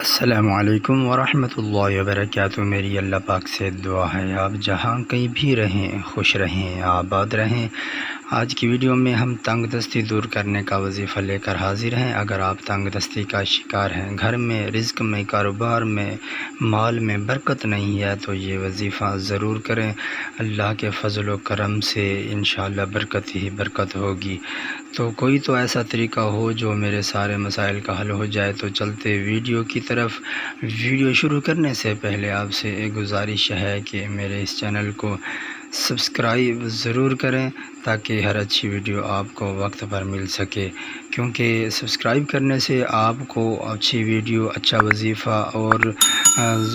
السلام علیکم ورحمۃ اللہ وبرکاتہ۔ میری اللہ پاک سے دعا ہے آپ جہاں کہیں بھی رہیں خوش رہیں آباد رہیں۔ آج کی ویڈیو میں ہم تنگ دستی دور کرنے کا وظیفہ لے کر حاضر ہیں۔ اگر آپ تنگ دستی کا شکار ہیں، گھر میں رزق میں کاروبار میں مال میں برکت نہیں ہے تو یہ وظیفہ ضرور کریں۔ اللہ کے فضل و کرم سے انشاءاللہ برکت ہی برکت ہوگی۔ تو کوئی تو ایسا طریقہ ہو جو میرے سارے مسائل کا حل ہو جائے۔ تو چلتے ویڈیو کی طرف۔ ویڈیو شروع کرنے سے پہلے آپ سے ایک گزارش ہے کہ میرے اس چینل کو سبسکرائب ضرور کریں تاکہ ہر اچھی ویڈیو آپ کو وقت پر مل سکے، کیونکہ سبسکرائب کرنے سے آپ کو اچھی ویڈیو، اچھا وظیفہ اور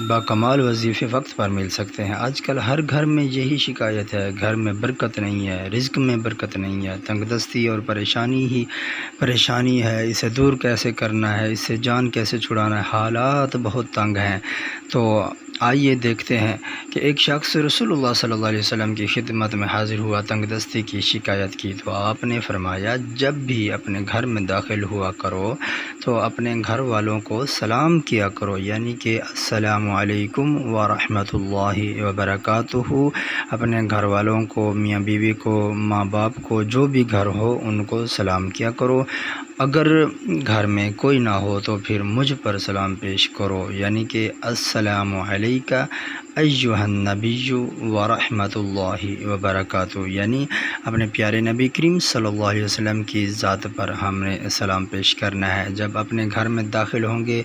باکمال وظیفے وقت پر مل سکتے ہیں۔ آج کل ہر گھر میں یہی شکایت ہے، گھر میں برکت نہیں ہے، رزق میں برکت نہیں ہے، تنگ دستی اور پریشانی ہی پریشانی ہے۔ اسے دور کیسے کرنا ہے، اس سے جان کیسے چھڑانا ہے، حالات بہت تنگ ہیں۔ تو آئیے دیکھتے ہیں کہ ایک شخص رسول اللہ صلی اللہ علیہ وسلم کی خدمت میں حاضر ہوا، تنگ دستی کی شکایت کی، تو آپ نے فرمایا جب بھی اپنے گھر میں داخل ہوا کرو تو اپنے گھر والوں کو سلام کیا کرو، یعنی کہ السلام علیکم ورحمۃ اللہ وبرکاتہ۔ اپنے گھر والوں کو، میاں بیوی کو، ماں باپ کو، جو بھی گھر ہو ان کو سلام کیا کرو۔ اگر گھر میں کوئی نہ ہو تو پھر مجھ پر سلام پیش کرو، یعنی کہ السلام علیکہ ایھا النبی ورحمۃ اللہ وبرکاتہ، یعنی اپنے پیارے نبی کریم صلی اللہ علیہ وسلم کی ذات پر ہم نے سلام پیش کرنا ہے۔ جب اپنے گھر میں داخل ہوں گے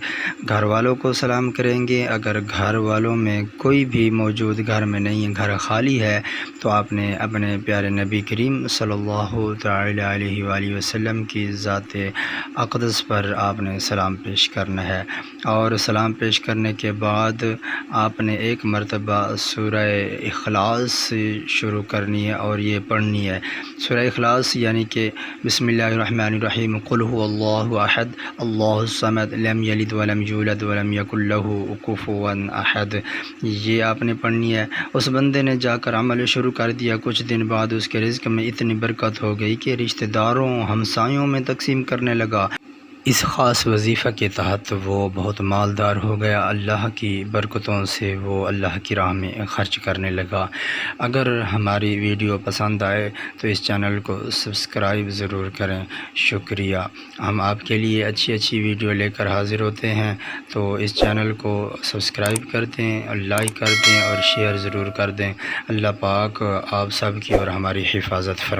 گھر والوں کو سلام کریں گے۔ اگر گھر والوں میں کوئی بھی موجود گھر میں نہیں ہے، گھر خالی ہے، تو آپ نے اپنے پیارے نبی کریم صلی اللہ تعالی علیہ وآلہ وسلم کی ذات اقدس پر آپ نے سلام پیش کرنا ہے۔ اور سلام پیش کرنے کے بعد آپ نے ایک مرتبہ سورہ اخلاص سے شروع کرنی ہے اور یہ پڑھنی ہے۔ سورہ اخلاص یعنی کہ بسم اللہ الرحمن الرحیم، قل هو اللہ احد اللہ الصمد لم یلد ولم یولد ولم یکن لہ کفوا احد، یہ آپ نے پڑھنی ہے۔ اس بندے نے جا کر عمل شروع کر دیا، کچھ دن بعد اس کے رزق میں اتنی برکت ہو گئی کہ رشتہ داروں ہمسایوں میں تقسیم کرنے لگا۔ اس خاص وظیفہ کے تحت وہ بہت مالدار ہو گیا، اللہ کی برکتوں سے وہ اللہ کی راہ میں خرچ کرنے لگا۔ اگر ہماری ویڈیو پسند آئے تو اس چینل کو سبسکرائب ضرور کریں، شکریہ۔ ہم آپ کے لیے اچھی اچھی ویڈیو لے کر حاضر ہوتے ہیں، تو اس چینل کو سبسکرائب کر دیں اور لائک کر دیں اور شیئر ضرور کر دیں۔ اللہ پاک آپ سب کی اور ہماری حفاظت فرمائے۔